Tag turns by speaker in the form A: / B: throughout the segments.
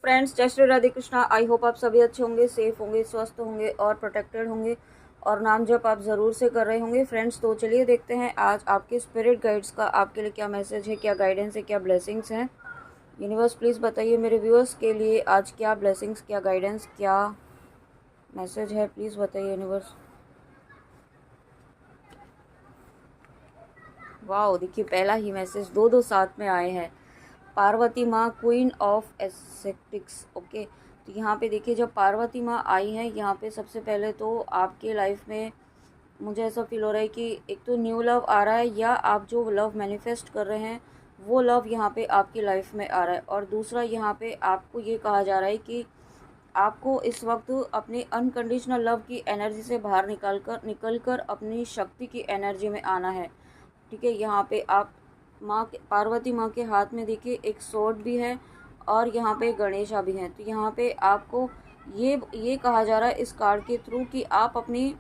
A: Friends, जय Shri Radhe Krishna. I hope आप सभी अच्छे होंगे, सेफ होंगे, स्वस्थ होंगे और प्रोटेक्टेड होंगे और नाम जप आप ज़रूर से कर रहे होंगे। फ्रेंड्स, तो चलिए देखते हैं आज आपके स्पिरिट गाइड्स का आपके लिए क्या मैसेज है, क्या गाइडेंस है, क्या ब्लेसिंग्स हैं। यूनिवर्स प्लीज़ बताइए मेरे व्यूअर्स के लिए आज क्या ब्लेसिंग्स, क्या गाइडेंस, क्या मैसेज है, प्लीज़ बताइए यूनिवर्स। वाओ, देखिए पहला ही मैसेज दो दो साथ में आए हैं। पार्वती माँ, क्वीन ऑफ एसेटिक्स। ओके, तो यहाँ पे देखिए जब पार्वती माँ आई है यहाँ पे सबसे पहले तो आपके लाइफ में मुझे ऐसा फील हो रहा है कि एक तो न्यू लव आ रहा है, या आप जो लव मैनिफेस्ट कर रहे हैं वो लव यहाँ पे आपकी लाइफ में आ रहा है। और दूसरा यहाँ पे आपको ये कहा जा रहा है कि आपको इस वक्त अपनी अनकंडीशनल लव की एनर्जी से बाहर निकल कर अपनी शक्ति की एनर्जी में आना है। ठीक है, यहाँ पे आप पार्वती माँ के हाथ में देखिए एक स्वॉर्ड भी है और यहाँ पे गणेशा भी है। तो यहाँ पे आपको ये कहा जा रहा है इस कार्ड के थ्रू कि आप अपनी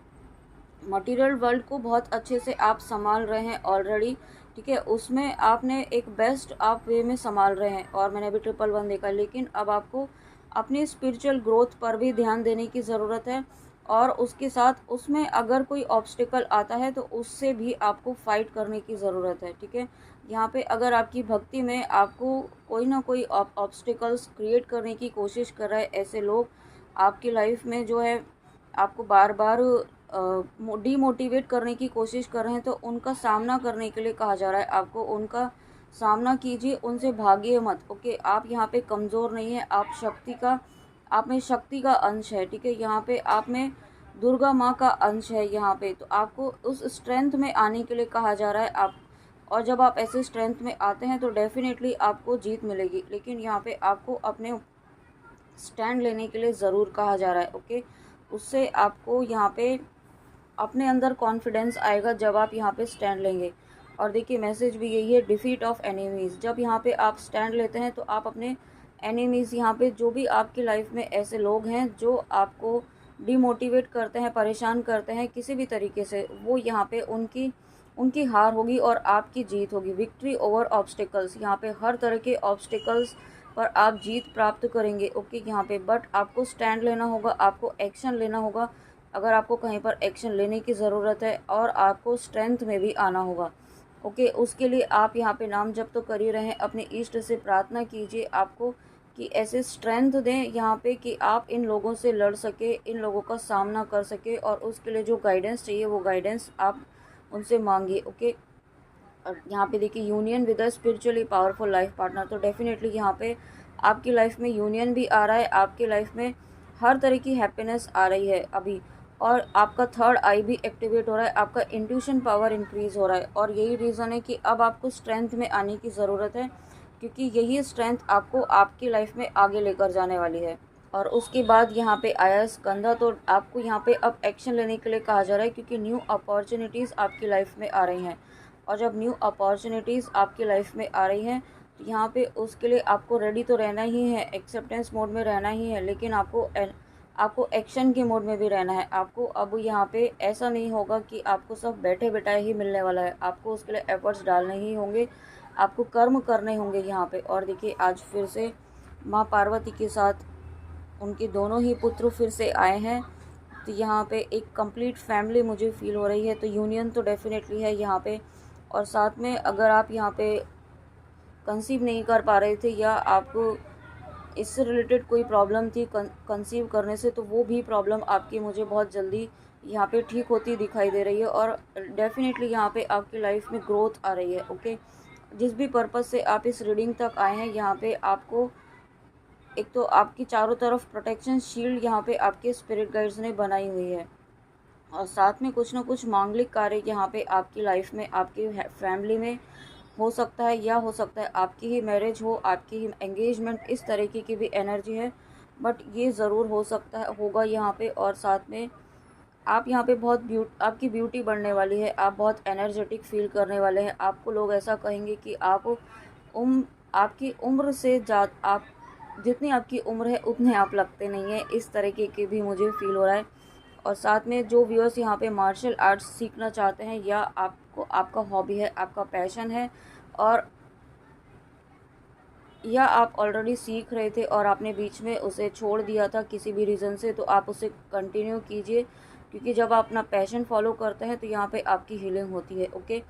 A: मटेरियल वर्ल्ड को बहुत अच्छे से आप संभाल रहे हैं ऑलरेडी। ठीक है, उसमें आपने एक बेस्ट आप वे में संभाल रहे हैं और मैंने अभी ट्रिपल वन देखा, लेकिन अब आपको अपनी स्पिरिचुअल ग्रोथ पर भी ध्यान देने की ज़रूरत है। और उसके साथ उसमें अगर कोई ऑब्स्टिकल आता है तो उससे भी आपको फाइट करने की ज़रूरत है। ठीक है, यहाँ पे अगर आपकी भक्ति में आपको कोई ना कोई ऑब्स्टिकल्स क्रिएट करने की कोशिश कर रहा है, ऐसे लोग आपकी लाइफ में जो है आपको बार बार डीमोटिवेट करने की कोशिश कर रहे हैं, तो उनका सामना करने के लिए कहा जा रहा है आपको उनका सामना कीजिए, उनसे भागिए मत। ओके, आप यहाँ पे कमज़ोर नहीं है, आप में शक्ति का अंश है। ठीक है, यहाँ पे आप में दुर्गा माँ का अंश है यहाँ पे, तो आपको उस स्ट्रेंथ में आने के लिए कहा जा रहा है आप। और जब आप ऐसे स्ट्रेंथ में आते हैं तो डेफिनेटली आपको जीत मिलेगी, लेकिन यहाँ पे आपको अपने स्टैंड लेने के लिए ज़रूर कहा जा रहा है। ओके, उससे आपको यहाँ पे अपने अंदर कॉन्फिडेंस आएगा जब आप यहाँ पे स्टैंड लेंगे। और देखिए मैसेज भी यही है, डिफीट ऑफ एनिमीज़। जब यहाँ पे आप स्टैंड लेते हैं तो आप अपने एनिमीज़, यहाँ पे जो भी आपकी लाइफ में ऐसे लोग हैं जो आपको डिमोटिवेट करते हैं, परेशान करते हैं किसी भी तरीके से, वो यहाँ पे उनकी उनकी हार होगी और आपकी जीत होगी। विक्ट्री ओवर ऑब्स्टिकल्स, यहाँ पे हर तरह के ऑब्स्टिकल्स पर आप जीत प्राप्त करेंगे। ओके, यहाँ पे बट आपको स्टैंड लेना होगा, आपको एक्शन लेना होगा अगर आपको कहीं पर एक्शन लेने की ज़रूरत है, और आपको स्ट्रेंथ में भी आना होगा। ओके, उसके लिए आप यहाँ पे नाम जप तो कर ही रहे हैं, अपने ईष्ट से प्रार्थना कीजिए आपको कि ऐसे स्ट्रेंथ दें यहाँ पे कि आप इन लोगों से लड़ सके, इन लोगों का सामना कर सके, और उसके लिए जो गाइडेंस चाहिए वो गाइडेंस आप उनसे मांगिए। ओके, और यहाँ पे देखिए union with a spiritually powerful life partner, तो डेफिनेटली यहाँ पे आपकी लाइफ में यूनियन भी आ रहा है, आपकी लाइफ में हर तरह की हैप्पीनेस आ रही है अभी। और आपका थर्ड आई भी एक्टिवेट हो रहा है, आपका इंट्यूशन पावर इंक्रीज़ हो रहा है, और यही रीज़न है कि अब आपको स्ट्रेंथ में आने की ज़रूरत है, क्योंकि यही स्ट्रेंथ आपको आपकी लाइफ में आगे लेकर जाने वाली है। और उसके बाद यहाँ पे आया स्कंधा, तो आपको यहाँ पे अब एक्शन लेने के लिए कहा जा रहा है, क्योंकि न्यू अपॉर्चुनिटीज़ आपकी लाइफ में आ रही हैं। और जब न्यू अपॉर्चुनिटीज़ आपकी लाइफ में आ रही हैं तो यहाँ पे उसके लिए आपको रेडी तो रहना ही है, एक्सेप्टेंस मोड में रहना ही है, लेकिन आपको एक्शन के मोड में भी रहना है। आपको अब यहाँ पे ऐसा नहीं होगा कि आपको सब बैठे बैठाए ही मिलने वाला है, आपको उसके लिए एफर्ट्स डालने ही होंगे, आपको कर्म करने होंगे यहाँ पे। और देखिए आज फिर से माँ पार्वती के साथ उनके दोनों ही पुत्र फिर से आए हैं, तो यहाँ पे एक कंप्लीट फैमिली मुझे फील हो रही है, तो यूनियन तो डेफिनेटली है यहाँ पे। और साथ में अगर आप यहाँ पे कंसीव नहीं कर पा रहे थे, या आपको इससे रिलेटेड कोई प्रॉब्लम थी कंसीव करने से, तो वो भी प्रॉब्लम आपकी मुझे बहुत जल्दी यहाँ पे ठीक होती दिखाई दे रही है। और डेफिनेटली यहाँ पे आपकी लाइफ में ग्रोथ आ रही है। ओके, जिस भी पर्पज़ से आप इस रीडिंग तक आए हैं, यहाँ पे आपको एक तो आपकी चारों तरफ प्रोटेक्शन शील्ड यहाँ पे आपके स्पिरिट गाइड्स ने बनाई हुई है, और साथ में कुछ ना कुछ मांगलिक कार्य यहाँ पे आपकी लाइफ में, आपकी फैमिली में हो सकता है, या हो सकता है आपकी ही मैरिज हो, आपकी ही एंगेजमेंट, इस तरीके की भी एनर्जी है, बट ये ज़रूर हो सकता है, होगा यहाँ पे। और साथ में आप यहाँ पे आपकी ब्यूटी बढ़ने वाली है, आप बहुत एनर्जेटिक फील करने वाले हैं। आपको लोग ऐसा कहेंगे कि आपकी उम्र से आप जितनी आपकी उम्र है उतने आप लगते नहीं हैं, इस तरीके की भी मुझे फील हो रहा है। और साथ में जो व्यूअर्स यहाँ पे मार्शल आर्ट्स सीखना चाहते हैं, या आपको आपका हॉबी है, आपका पैशन है, और या आप ऑलरेडी सीख रहे थे और आपने बीच में उसे छोड़ दिया था किसी भी रीज़न से, तो आप उसे कंटिन्यू कीजिए, क्योंकि जब आप अपना पैशन फॉलो करते हैं तो यहाँ पे आपकी हीलिंग होती है। ओके,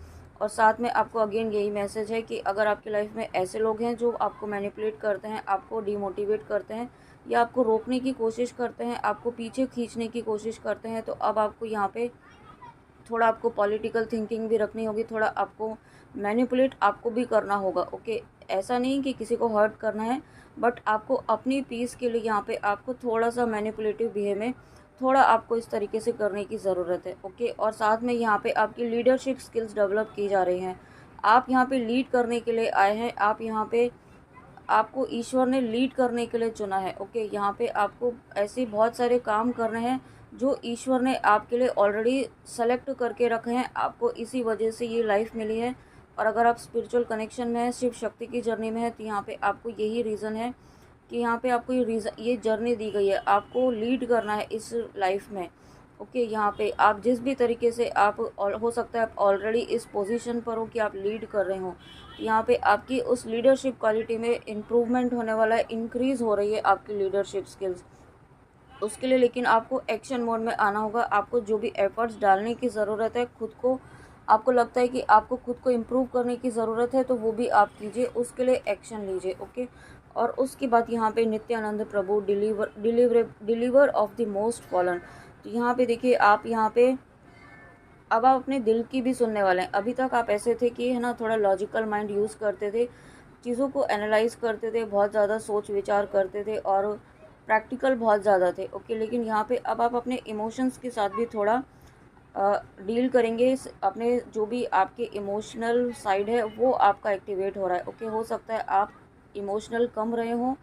A: और साथ में आपको अगेन यही मैसेज है कि अगर आपकी लाइफ में ऐसे लोग हैं जो आपको मैनिपुलेट करते हैं, आपको डिमोटिवेट करते हैं या आपको रोकने की कोशिश करते हैं, आपको पीछे खींचने की कोशिश करते हैं, तो अब आपको यहाँ पे थोड़ा आपको पॉलिटिकल थिंकिंग भी रखनी होगी, थोड़ा आपको मैनिपुलेट आपको भी करना होगा। ओके, ऐसा नहीं कि किसी को हर्ट करना है, बट आपको अपनी पीस के लिए यहाँ पे आपको थोड़ा सा मैनिपुलेटिव बिहेव में थोड़ा आपको इस तरीके से करने की ज़रूरत है। ओके, और साथ में यहाँ पे आपकी लीडरशिप स्किल्स डेवलप की जा रही हैं। आप यहाँ पे लीड करने के लिए आए हैं, आप यहाँ पे आपको ईश्वर ने लीड करने के लिए चुना है। ओके, यहाँ पे आपको ऐसे बहुत सारे काम करने हैं जो ईश्वर ने आपके लिए ऑलरेडी सेलेक्ट करके रखे हैं, आपको इसी वजह से ये लाइफ मिली है। और अगर आप स्पिरिचुअल कनेक्शन में है, शिव शक्ति की जर्नी में है, तो यहाँ पे आपको यही रीज़न है कि यहाँ पे आपको ये जर्नी दी गई है, आपको लीड करना है इस लाइफ में। ओके, यहाँ पे आप जिस भी तरीके से आप हो सकता है आप ऑलरेडी इस पोजीशन पर हो कि आप लीड कर रहे हो, यहाँ पे आपकी उस लीडरशिप क्वालिटी में इम्प्रूवमेंट होने वाला है, इंक्रीज़ हो रही है आपकी लीडरशिप स्किल्स। उसके लिए लेकिन आपको एक्शन मोड में आना होगा, आपको जो भी एफर्ट्स डालने की ज़रूरत है खुद को, आपको लगता है कि आपको खुद को इम्प्रूव करने की ज़रूरत है, तो वो भी आप कीजिए, उसके लिए एक्शन लीजिए। ओके, और उसके बाद यहाँ पे Nityanand Prabhu deliver of the most fallen. तो यहाँ पे देखिए, आप यहाँ पे अब आप अपने दिल की भी सुनने वाले हैं। अभी तक आप ऐसे थे कि है ना, थोड़ा लॉजिकल माइंड यूज़ करते थे, चीज़ों को एनालाइज करते थे, बहुत ज़्यादा सोच विचार करते थे और प्रैक्टिकल बहुत ज़्यादा थे। ओके, लेकिन यहाँ पे अब आप अपने इमोशंस के साथ भी थोड़ा डील करेंगे। अपने जो भी आपके इमोशनल साइड है वो आपका एक्टिवेट हो रहा है। ओके, हो सकता है आप इमोशनल कम रहे हों,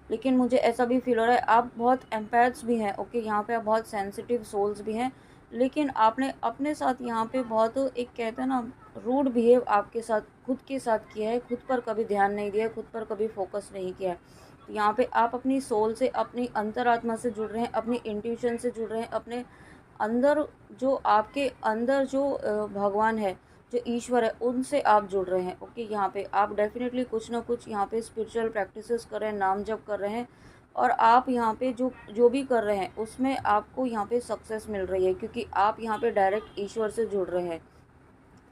A: लेकिन मुझे ऐसा भी फील हो रहा है आप बहुत एम्पैथ्स भी हैं। ओके, यहाँ पे आप बहुत सेंसिटिव सोल्स भी हैं, लेकिन आपने अपने साथ यहाँ पे बहुत एक कहते हैं ना रूड बिहेव आपके साथ खुद के साथ किया है, खुद पर कभी ध्यान नहीं दिया, खुद पर कभी फोकस नहीं किया है। तो यहाँ पे आप अपनी सोल से, अपनी अंतरात्मा से जुड़ रहे हैं, अपनी इंट्यूशन से जुड़ रहे हैं, अपने अंदर जो आपके अंदर जो भगवान है, जो ईश्वर है, उनसे आप जुड़ रहे हैं। ओके, यहाँ पे आप डेफिनेटली कुछ ना कुछ यहाँ पे स्पिरिचुअल प्रैक्टिसेस कर रहे हैं, नाम जप कर रहे हैं, और आप यहाँ पे जो जो भी कर रहे हैं उसमें आपको यहाँ पे सक्सेस मिल रही है, क्योंकि आप यहाँ पे डायरेक्ट ईश्वर से जुड़ रहे हैं।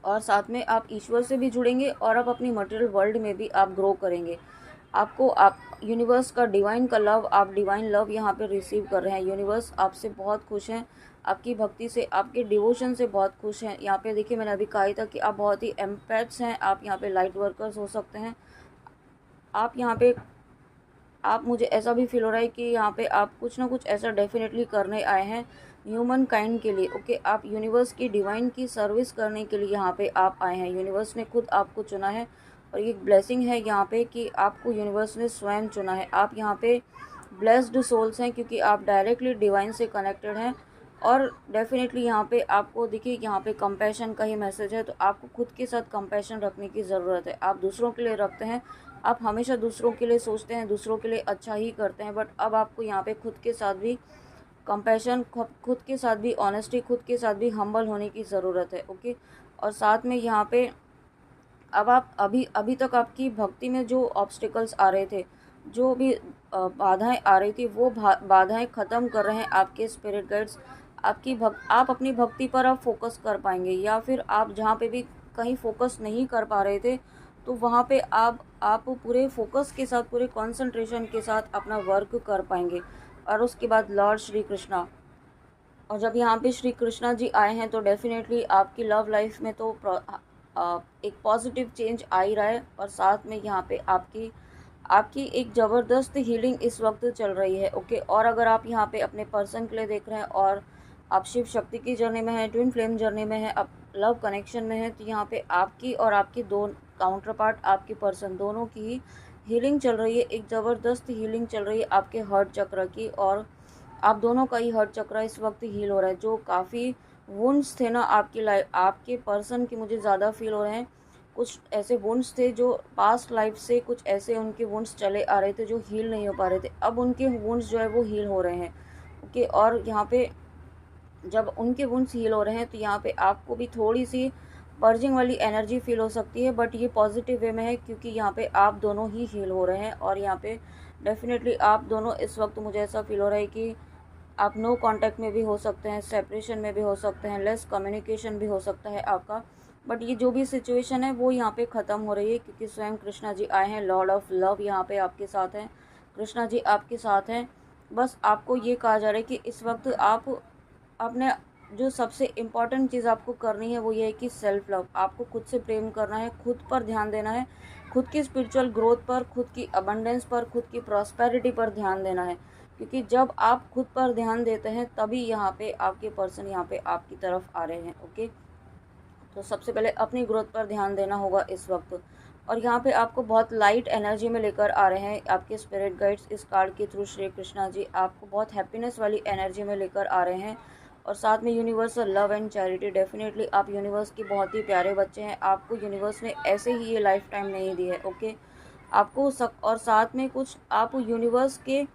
A: और साथ में आप ईश्वर से भी जुड़ेंगे और आप अपनी मटेरियल वर्ल्ड में भी आप ग्रो करेंगे। आपको आप यूनिवर्स का डिवाइन का लव, आप डिवाइन लव यहाँ पे रिसीव कर रहे हैं। यूनिवर्स आपसे बहुत खुश हैं, आपकी भक्ति से, आपके डिवोशन से बहुत खुश हैं। यहाँ पे देखिए, मैंने अभी कहा ही था कि आप बहुत ही एम्पैथ्स हैं, आप यहाँ पे लाइट वर्कर्स हो सकते हैं। आप यहाँ पे आप मुझे ऐसा भी फील हो रहा है कि यहाँ पे आप कुछ ना कुछ ऐसा डेफिनेटली करने आए हैं ह्यूमन काइंड के लिए। ओके, आप यूनिवर्स की डिवाइन की सर्विस करने के लिए यहाँ पे आप आए हैं। यूनिवर्स ने खुद आपको चुना है और ये ब्लेसिंग है यहाँ पे कि आपको यूनिवर्स ने स्वयं चुना है। आप यहाँ पे ब्लेस्ड सोल्स हैं, क्योंकि आप डायरेक्टली डिवाइन से कनेक्टेड हैं। और डेफिनेटली यहाँ पे आपको देखिए, यहाँ पे कंपैशन का ही मैसेज है, तो आपको खुद के साथ कंपैशन रखने की ज़रूरत है। आप दूसरों के लिए रखते हैं, आप हमेशा दूसरों के लिए सोचते हैं, दूसरों के लिए अच्छा ही करते हैं, बट अब आपको यहाँ पे खुद के साथ भी कंपैशन, खुद के साथ भी ऑनेस्टी, खुद के साथ भी हम्बल होने की ज़रूरत है। ओके, और साथ में यहाँ पे अब आप अभी तक आपकी भक्ति में जो ऑब्स्टिकल्स आ रहे थे, जो भी बाधाएं आ रही थी, वो बाधाएं ख़त्म कर रहे हैं आपके स्पिरिट गाइड्स। आप अपनी भक्ति पर आप फोकस कर पाएंगे, या फिर आप जहाँ पे भी कहीं फोकस नहीं कर पा रहे थे, तो वहाँ पे आप पूरे फोकस के साथ, पूरे कंसंट्रेशन के साथ अपना वर्क कर पाएंगे। और उसके बाद लॉर्ड श्री कृष्णा, और जब यहाँ पे श्री कृष्णा जी आए हैं तो डेफिनेटली आपकी लव लाइफ में तो एक पॉजिटिव चेंज आ ही रहा है। और साथ में यहाँ पे आपकी आपकी एक ज़बरदस्त हीलिंग इस वक्त चल रही है। ओके, और अगर आप यहाँ पे अपने पर्सन के लिए देख रहे हैं और आप शिव शक्ति की जर्नी में हैं, ट्विन फ्लेम जर्नी में हैं, आप लव कनेक्शन में हैं, तो यहाँ पे आपकी और आपकी दो काउंटर पार्ट, आपकी पर्सन, दोनों की ही हीलिंग चल रही है। एक ज़बरदस्त हीलिंग चल रही है आपके हार्ट चक्र की, और आप दोनों का ही हार्ट चक्र इस वक्त हील हो रहा है। जो काफ़ी वुंड्स थे ना आपकी लाइफ, आपके पर्सन की मुझे ज़्यादा फील हो रहे हैं, कुछ ऐसे वुंड्स थे जो पास्ट लाइफ से कुछ ऐसे उनके वुंड्स चले आ रहे थे जो हील नहीं हो पा रहे थे, अब उनके वुंड्स जो है वो हील हो रहे हैं। ओके, और यहाँ पे जब उनके वुंड्स हील हो रहे हैं तो यहाँ पे आपको भी थोड़ी सी पर्जिंग वाली एनर्जी फील हो सकती है, बट ये पॉजिटिव वे में है क्योंकि यहाँ पे आप दोनों ही हील हो रहे हैं। और यहाँ पे डेफिनेटली आप दोनों इस वक्त मुझे ऐसा फील हो रहा है कि आप नो कांटेक्ट में भी हो सकते हैं, सेपरेशन में भी हो सकते हैं, लेस कम्युनिकेशन भी हो सकता है आपका। बट ये जो भी सिचुएशन है वो यहाँ पे ख़त्म हो रही है क्योंकि स्वयं कृष्णा जी आए हैं, लॉर्ड ऑफ लव यहाँ पे आपके साथ हैं, कृष्णा जी आपके साथ हैं। बस आपको ये कहा जा रहा है कि इस वक्त आप अपने जो सबसे इम्पॉर्टेंट चीज़ आपको करनी है वो ये है कि सेल्फ लव, आपको खुद से प्रेम करना है, खुद पर ध्यान देना है, खुद की स्पिरिचुअल ग्रोथ पर, खुद की अबंडेंस पर, खुद की प्रॉस्पेरिटी पर ध्यान देना है। क्योंकि जब आप खुद पर ध्यान देते हैं तभी यहाँ पे आपके पर्सन यहाँ पे आपकी तरफ आ रहे हैं। ओके, तो सबसे पहले अपनी ग्रोथ पर ध्यान देना होगा इस वक्त। और यहाँ पे आपको बहुत लाइट एनर्जी में लेकर आ रहे हैं आपके स्पिरिट गाइड्स इस कार्ड के थ्रू। श्री कृष्णा जी आपको बहुत हैप्पीनेस वाली एनर्जी में लेकर आ रहे हैं और साथ में universal love and charity. Definitely आप यूनिवर्स के बहुत ही प्यारे बच्चे हैं, आपको यूनिवर्स ने ऐसे ही ये लाइफ टाइम नहीं दी है। ओके, आपको और साथ में कुछ आप यूनिवर्स के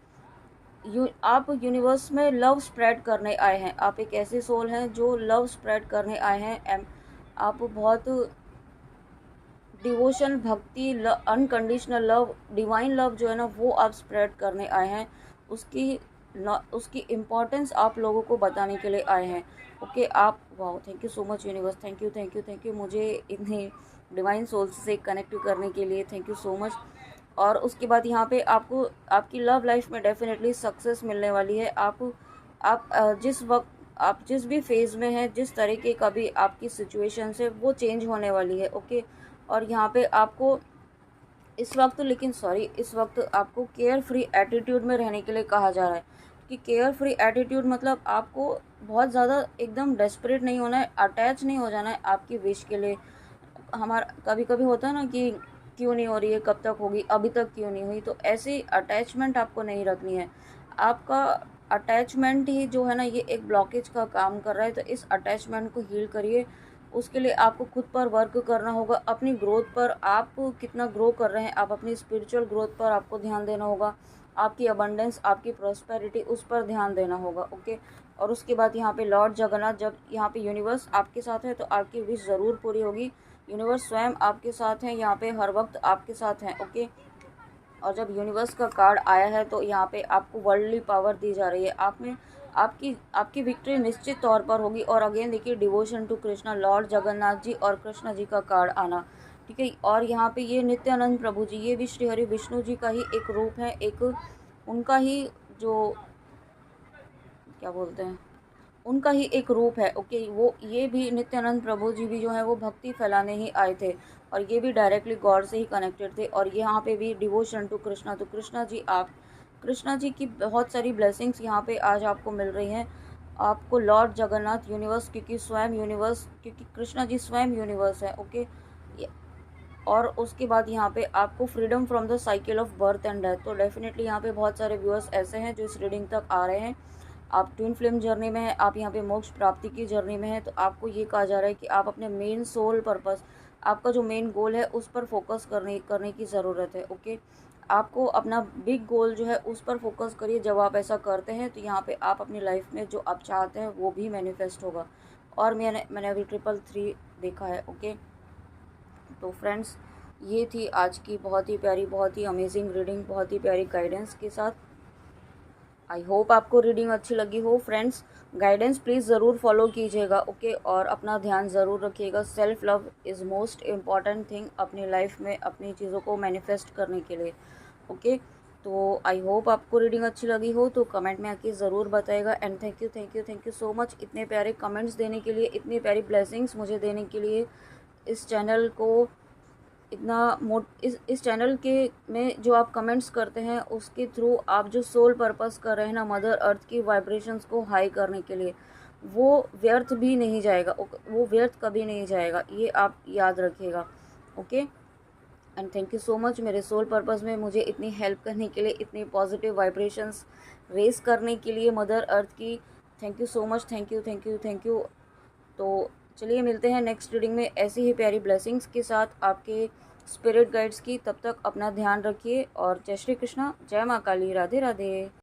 A: आप यूनिवर्स में लव स्प्रेड करने आए हैं। आप एक ऐसे सोल हैं जो लव स्प्रेड करने आए हैं। आप बहुत डिवोशन, भक्ति, अनकंडीशनल लव, डिवाइन लव जो है ना वो आप स्प्रेड करने आए हैं। उसकी इम्पोर्टेंस आप लोगों को बताने के लिए आए हैं। ओके, आप wow, thank you so much universe, thank you thank you thank you मुझे इतने डिवाइन सोल्स से कनेक्ट करने के लिए, थैंक यू सो मच। और उसके बाद यहाँ पे आपको आपकी लव लाइफ में डेफिनेटली सक्सेस मिलने वाली है। आप जिस वक्त आप जिस भी फेज़ में हैं, जिस तरीके का भी आपकी सिचुएशन है वो चेंज होने वाली है। ओके, और यहाँ पे आपको इस वक्त आपको केयर फ्री एटीट्यूड में रहने के लिए कहा जा रहा है। कि केयर फ्री एटीट्यूड मतलब आपको बहुत ज़्यादा एकदम डेस्परेट नहीं होना है, अटैच नहीं हो जाना है आपकी विश के लिए। हमारा कभी कभी होता है ना कि क्यों नहीं हो रही है, कब तक होगी, अभी तक क्यों नहीं हुई, तो ऐसी अटैचमेंट आपको नहीं रखनी है। आपका अटैचमेंट ही जो है ना ये एक ब्लॉकेज का काम कर रहा है, तो इस अटैचमेंट को हील करिए। उसके लिए आपको खुद पर वर्क करना होगा, अपनी ग्रोथ पर, आप कितना ग्रो कर रहे हैं, आप अपनी स्पिरिचुअल ग्रोथ पर आपको ध्यान देना होगा, आपकी अबंडेंस, आपकी प्रॉस्पेरिटी, उस पर ध्यान देना होगा। ओके, और उसके बाद यहाँ पे लॉर्ड जगन्नाथ, जब यहाँ पे यूनिवर्स आपके साथ है तो आपकी विश ज़रूर पूरी होगी। यूनिवर्स स्वयं आपके साथ हैं, यहाँ पे हर वक्त आपके साथ हैं। ओके, और जब यूनिवर्स का कार्ड आया है तो यहाँ पे आपको वर्ल्डली पावर दी जा रही है, आप में आपकी विक्ट्री निश्चित तौर पर होगी। और अगेन देखिए, devotion to Krishna, lord Jagannath ji और कृष्ण जी का कार्ड आना, ठीक है। और यहाँ पे ये नित्यानंद प्रभु जी, ये भी श्री हरि विष्णु जी का ही एक रूप है, एक उनका ही जो क्या बोलते हैं, उनका ही एक रूप है। ओके, वो ये भी नित्यानंद प्रभु जी भी जो है वो भक्ति फैलाने ही आए थे और ये भी डायरेक्टली गॉड से ही कनेक्टेड थे। और यहाँ पे भी डिवोशन टू कृष्णा, तो कृष्णा जी की बहुत सारी ब्लेसिंग्स यहाँ पे आज आपको मिल रही हैं। आपको लॉर्ड जगन्नाथ, यूनिवर्स, क्योंकि कृष्णा जी स्वयं यूनिवर्स है। ओके, और उसके बाद यहाँ पे आपको freedom from the cycle of birth and death. तो डेफिनेटली यहाँ पे बहुत सारे व्यूअर्स ऐसे हैं जो इस रीडिंग तक आ रहे हैं, आप ट्विन फ्लेम जर्नी में हैं, आप यहाँ पे मोक्ष प्राप्ति की जर्नी में हैं। तो आपको ये कहा जा रहा है कि आप अपने मेन सोल पर्पस, आपका जो मेन गोल है उस पर फोकस करने की ज़रूरत है। ओके, आपको अपना बिग गोल जो है उस पर फोकस करिए। जब आप ऐसा करते हैं तो यहाँ पे आप अपनी लाइफ में जो आप चाहते हैं वो भी मैनिफेस्ट होगा। और मैंने अभी 333 देखा है। ओके, तो फ्रेंड्स, ये थी आज की बहुत ही प्यारी, बहुत ही अमेजिंग रीडिंग, बहुत ही प्यारी गाइडेंस के साथ। आई होप आपको रीडिंग अच्छी लगी हो। फ्रेंड्स, गाइडेंस प्लीज़ ज़रूर फॉलो कीजिएगा। ओके, और अपना ध्यान ज़रूर रखिएगा। Self love is most important thing अपनी लाइफ में, अपनी चीज़ों को मैनिफेस्ट करने के लिए। ओके, तो आई होप आपको रीडिंग अच्छी लगी हो, तो कमेंट में आके ज़रूर बताएगा। And thank you so much इतने प्यारे कमेंट्स देने के लिए, इतनी प्यारी ब्लेसिंग्स मुझे देने के लिए। इस चैनल को इस चैनल के में जो आप कमेंट्स करते हैं उसके थ्रू आप जो सोल पर्पस कर रहे हैं ना, मदर अर्थ की वाइब्रेशंस को हाई करने के लिए, वो व्यर्थ भी नहीं जाएगा, वो व्यर्थ कभी नहीं जाएगा, ये आप याद रखिएगा। Okay, and thank you so much मेरे सोल पर्पस में मुझे इतनी हेल्प करने के लिए, इतनी पॉजिटिव वाइब्रेशंस रेस करने के लिए मदर अर्थ की। Thank you so much, thank you. तो चलिए मिलते हैं नेक्स्ट रीडिंग में ऐसी ही प्यारी ब्लेसिंग्स के साथ आपके स्पिरिट गाइड्स की। तब तक अपना ध्यान रखिए और जय श्री कृष्णा, जय माँ काली, राधे राधे।